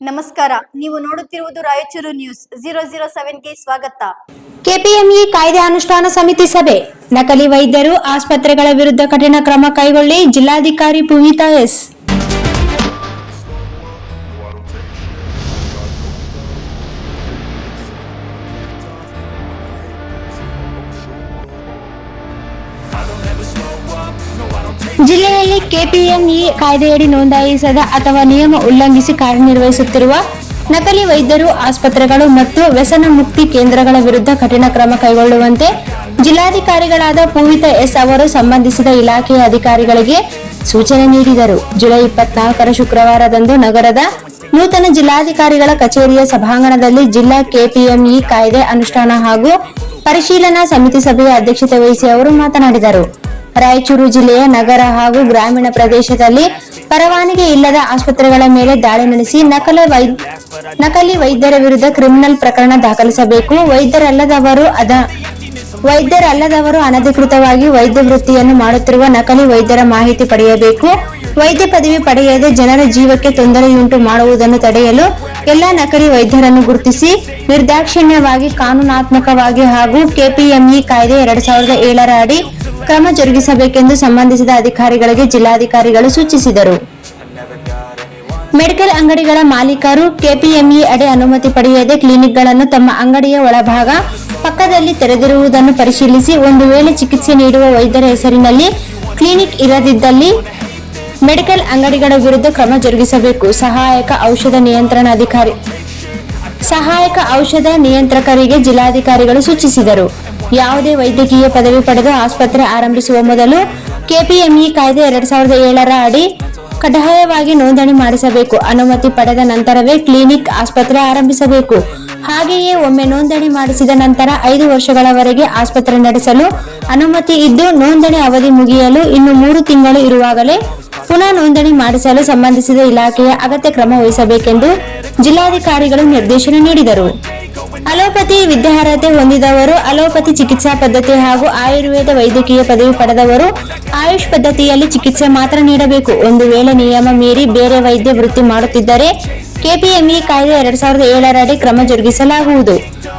ನಮಸ್ಕಾರ, ನೀವು ನೋಡುತ್ತಿರುವುದು ರಾಯಚೂರು ನ್ಯೂಸ್ 007ಗೆ ಸ್ವಾಗತ. ಕೆಪಿಎಂಇ ಕಾಯ್ದೆ ಅನುಷ್ಠಾನ ಸಮಿತಿ ಸಭೆ. ನಕಲಿ ವೈದ್ಯರು, ಆಸ್ಪತ್ರೆಗಳ ವಿರುದ್ಧ ಕಠಿಣ ಕ್ರಮ ಕೈಗೊಳ್ಳಿ ಜಿಲ್ಲಾಧಿಕಾರಿ ಪೂವಿತಾ ಎಸ್. ಜಿಲ್ಲೆಯಲ್ಲಿ ಕೆಪಿಎಂಇ ಕಾಯ್ದೆಯಡಿ ನೋಂದಾಯಿಸದ ಅಥವಾ ನಿಯಮ ಉಲ್ಲಂಘಿಸಿ ಕಾರ್ಯನಿರ್ವಹಿಸುತ್ತಿರುವ ನಕಲಿ ವೈದ್ಯರು, ಆಸ್ಪತ್ರೆಗಳು ಮತ್ತು ವ್ಯಸನ ಮುಕ್ತಿ ಕೇಂದ್ರಗಳ ವಿರುದ್ಧ ಕಠಿಣ ಕ್ರಮ ಕೈಗೊಳ್ಳುವಂತೆ ಜಿಲ್ಲಾಧಿಕಾರಿಗಳಾದ ಪೂವಿತಾ ಎಸ್ ಅವರು ಸಂಬಂಧಿಸಿದ ಇಲಾಖೆಯ ಅಧಿಕಾರಿಗಳಿಗೆ ಸೂಚನೆ ನೀಡಿದರು. ಜುಲೈ 24ರ ಶುಕ್ರವಾರದಂದು ನಗರದ ನೂತನ ಜಿಲ್ಲಾಧಿಕಾರಿಗಳ ಕಚೇರಿಯ ಸಭಾಂಗಣದಲ್ಲಿ ಜಿಲ್ಲಾ ಕೆಪಿಎಂಇ ಕಾಯ್ದೆ ಅನುಷ್ಠಾನ ಹಾಗೂ ಪರಿಶೀಲನಾ ಸಮಿತಿ ಸಭೆಯ ಅಧ್ಯಕ್ಷತೆ ವಹಿಸಿ ಅವರು ಮಾತನಾಡಿದರು. ರಾಯಚೂರು ಜಿಲ್ಲೆಯ ನಗರ ಹಾಗೂ ಗ್ರಾಮೀಣ ಪ್ರದೇಶದಲ್ಲಿ ಪರವಾನಗಿ ಇಲ್ಲದ ಆಸ್ಪತ್ರೆಗಳ ಮೇಲೆ ದಾಳಿ ನಡೆಸಿ ನಕಲಿ ವೈದ್ಯರ ವಿರುದ್ಧ ಕ್ರಿಮಿನಲ್ ಪ್ರಕರಣ ದಾಖಲಿಸಬೇಕು. ವೈದ್ಯರಲ್ಲದವರು ಅನಧಿಕೃತವಾಗಿ ವೈದ್ಯ ವೃತ್ತಿಯನ್ನು ಮಾಡುತ್ತಿರುವ ನಕಲಿ ವೈದ್ಯರ ಮಾಹಿತಿ ಪಡೆಯಬೇಕು. ವೈದ್ಯ ಪದವಿ ಪಡೆಯದೆ ಜನರ ಜೀವಕ್ಕೆ ತೊಂದರೆಯುಂಟು ಮಾಡುವುದನ್ನು ತಡೆಯಲು ಎಲ್ಲಾ ನಕಲಿ ವೈದ್ಯರನ್ನು ಗುರುತಿಸಿ ನಿರ್ದಾಕ್ಷಿಣ್ಯವಾಗಿ ಕಾನೂನಾತ್ಮಕವಾಗಿ ಹಾಗೂ ಕೆಪಿಎಂಇ ಕಾಯ್ದೆ 2007ರ ಅಡಿ ಕ್ರಮ ಜರುಗಿಸಬೇಕೆಂದು ಸಂಬಂಧಿಸಿದ ಅಧಿಕಾರಿಗಳಿಗೆ ಜಿಲ್ಲಾಧಿಕಾರಿಗಳು ಸೂಚಿಸಿದರು. ಮೆಡಿಕಲ್ ಅಂಗಡಿಗಳ ಮಾಲೀಕರು ಕೆಪಿಎಂಇ ಅಡಿ ಅನುಮತಿ ಪಡೆಯದೆ ಕ್ಲಿನಿಕ್ಗಳನ್ನು ತಮ್ಮ ಅಂಗಡಿಯ ಒಳಭಾಗ ಪಕ್ಕದಲ್ಲಿ ತೆರೆದಿರುವುದನ್ನು ಪರಿಶೀಲಿಸಿ ಒಂದು ವೇಳೆ ಚಿಕಿತ್ಸೆ ನೀಡುವ ವೈದ್ಯರ ಹೆಸರಿನಲ್ಲಿ ಕ್ಲಿನಿಕ್ ಇರದಿದ್ದಲ್ಲಿ ಮೆಡಿಕಲ್ ಅಂಗಡಿಗಳ ವಿರುದ್ಧ ಕ್ರಮ ಜರುಗಿಸಬೇಕು. ಸಹಾಯಕ ಔಷಧ ನಿಯಂತ್ರಕರಿಗೆ ಜಿಲ್ಲಾಧಿಕಾರಿಗಳು ಸೂಚಿಸಿದರು. ಯಾವುದೇ ವೈದ್ಯಕೀಯ ಪದವಿ ಪಡೆದು ಆಸ್ಪತ್ರೆ ಆರಂಭಿಸುವ ಮೊದಲು ಕೆಪಿಎಂಇ ಕಾಯ್ದೆ 2007ರ ಅಡಿ ಕಡ್ಡಾಯವಾಗಿ ನೋಂದಣಿ ಮಾಡಿಸಬೇಕು. ಅನುಮತಿ ಪಡೆದ ನಂತರವೇ ಕ್ಲಿನಿಕ್, ಆಸ್ಪತ್ರೆ ಆರಂಭಿಸಬೇಕು. ಹಾಗೆಯೇ ಒಮ್ಮೆ ನೋಂದಣಿ ಮಾಡಿಸಿದ ನಂತರ 5 ವರ್ಷಗಳವರೆಗೆ ಆಸ್ಪತ್ರೆ ನಡೆಸಲು ಅನುಮತಿ ಇದ್ದು, ನೋಂದಣಿ ಅವಧಿ ಮುಗಿಯಲು ಇನ್ನು 3 ತಿಂಗಳು ಇರುವಾಗಲೇ ಪುನಃ ನೋಂದಣಿ ಮಾಡಿಸಲು ಸಂಬಂಧಿಸಿದ ಇಲಾಖೆಯ ಅಗತ್ಯ ಕ್ರಮ ವಹಿಸಬೇಕೆಂದು ಜಿಲ್ಲಾಧಿಕಾರಿಗಳು ನಿರ್ದೇಶನ ನೀಡಿದರು. ಅಲೋಪತಿ ವಿದ್ಯಾರ್ಹತೆ ಹೊಂದಿದವರು ಅಲೋಪತಿ ಚಿಕಿತ್ಸಾ ಪದ್ಧತಿ ಹಾಗೂ ಆಯುರ್ವೇದ ವೈದ್ಯಕೀಯ ಪದವಿ ಪಡೆದವರು ಆಯುಷ್ ಪದ್ಧತಿಯಲ್ಲಿ ಚಿಕಿತ್ಸೆ ಮಾತ್ರ ನೀಡಬೇಕು. ಒಂದು ವೇಳೆ ನಿಯಮ ಮೀರಿ ಬೇರೆ ವೈದ್ಯ ವೃತ್ತಿ ಮಾಡುತ್ತಿದ್ದರೆ ಕೆಪಿಎಂಇ ಕಾಯ್ದೆ 2007ರ ಅಡಿ ಕ್ರಮ ಜರುಗಿಸಲಾಗುವುದು.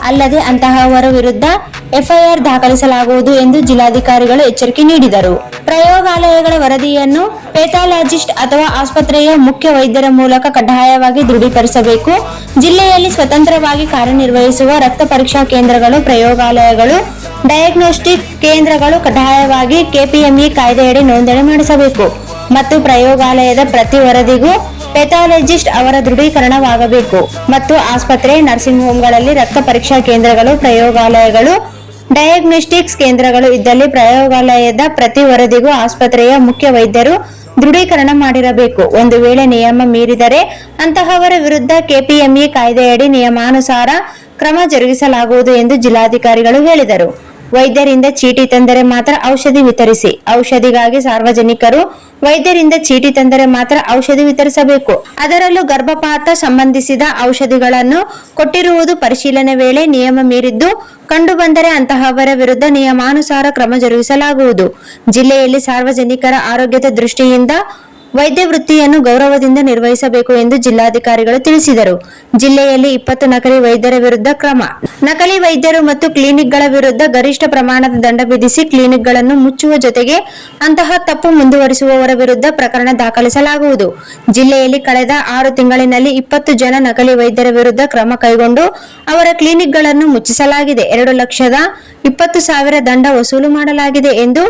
ಅಲ್ಲದೆ ಅಂತಹವರ ವಿರುದ್ಧ ಎಫ್ಐಆರ್ ದಾಖಲಿಸಲಾಗುವುದು ಎಂದು ಜಿಲ್ಲಾಧಿಕಾರಿಗಳು ಎಚ್ಚರಿಕೆ ನೀಡಿದರು. ಪ್ರಯೋಗಾಲಯಗಳ ವರದಿಯನ್ನು ಪೆಥಾಲಜಿಸ್ಟ್ ಅಥವಾ ಆಸ್ಪತ್ರೆಯ ಮುಖ್ಯ ವೈದ್ಯರ ಮೂಲಕ ಕಡ್ಡಾಯವಾಗಿ ದೃಢೀಕರಿಸಬೇಕು. ಜಿಲ್ಲೆಯಲ್ಲಿ ಸ್ವತಂತ್ರವಾಗಿ ಕಾರ್ಯನಿರ್ವಹಿಸುವ ರಕ್ತ ಪರೀಕ್ಷಾ ಕೇಂದ್ರಗಳು, ಪ್ರಯೋಗಾಲಯಗಳು, ಡಯಾಗ್ನೋಸ್ಟಿಕ್ ಕೇಂದ್ರಗಳು ಕಡ್ಡಾಯವಾಗಿ ಕೆಪಿಎಂಇ ಕಾಯ್ದೆಯಡಿ ನೋಂದಣಿ ಮಾಡಿಸಬೇಕು ಮತ್ತು ಪ್ರಯೋಗಾಲಯದ ಪ್ರತಿ ವರದಿಗೂ ಪೆಥಾಲಜಿಸ್ಟ್ ಅವರ ದೃಢೀಕರಣವಾಗಬೇಕು. ಮತ್ತು ಆಸ್ಪತ್ರೆ, ನರ್ಸಿಂಗ್ ಹೋಂಗಳಲ್ಲಿ ರಕ್ತ ಪರೀಕ್ಷಾ ಕೇಂದ್ರಗಳು, ಪ್ರಯೋಗಾಲಯಗಳು, ಡಯಾಗ್ನೋಸ್ಟಿಕ್ಸ್ ಕೇಂದ್ರಗಳು ಇದ್ದಲ್ಲಿ ಪ್ರಯೋಗಾಲಯದ ಪ್ರತಿ ವರದಿಗೂ ಆಸ್ಪತ್ರೆಯ ಮುಖ್ಯ ವೈದ್ಯರು ದೃಢೀಕರಣ ಮಾಡಿರಬೇಕು. ಒಂದು ವೇಳೆ ನಿಯಮ ಮೀರಿದರೆ ಅಂತಹವರ ವಿರುದ್ಧ ಕೆಪಿಎಂಇ ಕಾಯ್ದೆಯಡಿ ನಿಯಮಾನುಸಾರ ಕ್ರಮ ಜರುಗಿಸಲಾಗುವುದು ಎಂದು ಜಿಲ್ಲಾಧಿಕಾರಿಗಳು ಹೇಳಿದರು. ವೈದ್ಯರಿಂದ ಚೀಟಿ ತಂದರೆ ಮಾತ್ರ ಔಷಧಿ ವಿತರಿಸಿ. ಔಷಧಿಗಾಗಿ ಸಾರ್ವಜನಿಕರು ವೈದ್ಯರಿಂದ ಚೀಟಿ ತಂದರೆ ಮಾತ್ರ ಔಷಧಿ ವಿತರಿಸಬೇಕು. ಅದರಲ್ಲೂ ಗರ್ಭಪಾತ ಸಂಬಂಧಿಸಿದ ಔಷಧಿಗಳನ್ನು ಕೊಟ್ಟಿರುವುದು ಪರಿಶೀಲನೆ ವೇಳೆ ನಿಯಮ ಮೀರಿದ್ದು ಕಂಡುಬಂದರೆ ಅಂತಹವರ ವಿರುದ್ಧ ನಿಯಮಾನುಸಾರ ಕ್ರಮ ಜರುಗಿಸಲಾಗುವುದು. ಜಿಲ್ಲೆಯಲ್ಲಿ ಸಾರ್ವಜನಿಕರ ಆರೋಗ್ಯದ ದೃಷ್ಟಿಯಿಂದ ವೈದ್ಯ ವೃತ್ತಿಯನ್ನು ಗೌರವದಿಂದ ನಿರ್ವಹಿಸಬೇಕು ಎಂದು ಜಿಲ್ಲಾಧಿಕಾರಿಗಳು ತಿಳಿಸಿದರು. ಜಿಲ್ಲೆಯಲ್ಲಿ 20 ನಕಲಿ ವೈದ್ಯರ ವಿರುದ್ಧ ಕ್ರಮ. ನಕಲಿ ವೈದ್ಯರು ಮತ್ತು ಕ್ಲಿನಿಕ್ಗಳ ವಿರುದ್ಧ ಗರಿಷ್ಠ ಪ್ರಮಾಣದ ದಂಡ ವಿಧಿಸಿ ಕ್ಲಿನಿಕ್ಗಳನ್ನು ಮುಚ್ಚುವ ಜೊತೆಗೆ ಅಂತಹ ತಪ್ಪು ಮುಂದುವರಿಸುವವರ ವಿರುದ್ಧ ಪ್ರಕರಣ ದಾಖಲಿಸಲಾಗುವುದು. ಜಿಲ್ಲೆಯಲ್ಲಿ ಕಳೆದ 6 ತಿಂಗಳಿನಲ್ಲಿ 20 ಜನ ನಕಲಿ ವೈದ್ಯರ ವಿರುದ್ಧ ಕ್ರಮ ಕೈಗೊಂಡು ಅವರ ಕ್ಲಿನಿಕ್ಗಳನ್ನು ಮುಚ್ಚಿಸಲಾಗಿದೆ. 2,20,000 ದಂಡ ವಸೂಲು ಮಾಡಲಾಗಿದೆ ಎಂದು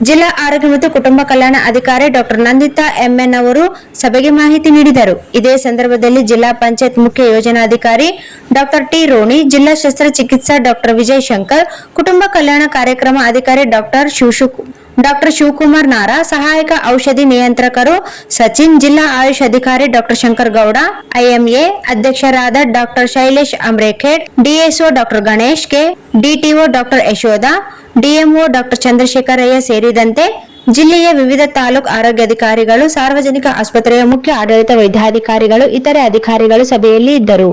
ಜಿಲ್ಲಾ ಆರೋಗ್ಯ ಮತ್ತು ಕುಟುಂಬ ಕಲ್ಯಾಣ ಅಧಿಕಾರಿ ಡಾಕ್ಟರ್ ನಂದಿತಾ ಎಂಎನ್ ಅವರು ಸಭೆಗೆ ಮಾಹಿತಿ ನೀಡಿದರು. ಇದೇ ಸಂದರ್ಭದಲ್ಲಿ ಜಿಲ್ಲಾ ಪಂಚಾಯತ್ ಮುಖ್ಯ ಯೋಜನಾಧಿಕಾರಿ ಡಾಕ್ಟರ್ ಟಿ ರೋಣಿ, ಜಿಲ್ಲಾ ಶಸ್ತ್ರಚಿಕಿತ್ಸಾ ಡಾಕ್ಟರ್ ವಿಜಯ್ ಶಂಕರ್, ಕುಟುಂಬ ಕಲ್ಯಾಣ ಕಾರ್ಯಕ್ರಮ ಅಧಿಕಾರಿ ಡಾಕ್ಟರ್ ಶಿವಕುಮಾರ್ ನಾರಾ, ಸಹಾಯಕ ಔಷಧಿ ನಿಯಂತ್ರಕರು ಸಚಿನ್, ಜಿಲ್ಲಾ ಆಯುಷ್ ಅಧಿಕಾರಿ ಡಾಕ್ಟರ್ ಶಂಕರ್ ಗೌಡ, ಐಎಂಎ ಅಧ್ಯಕ್ಷರಾದ doctor Shailesh Amrekhed, DSO doctor Ganesh K, DTO doctor Yashoda, DMO doctor Chandrashekharayya ಸೇರಿದಂತೆ ಜಿಲ್ಲೆಯ ವಿವಿಧ ತಾಲೂಕು ಆರೋಗ್ಯಾಧಿಕಾರಿಗಳು, ಸಾರ್ವಜನಿಕ ಆಸ್ಪತ್ರೆಯ ಮುಖ್ಯ ಆಡಳಿತ ವೈದ್ಯಾಧಿಕಾರಿಗಳು, ಇತರೆ ಅಧಿಕಾರಿಗಳು ಸಭೆಯಲ್ಲಿ ಇದ್ದರು.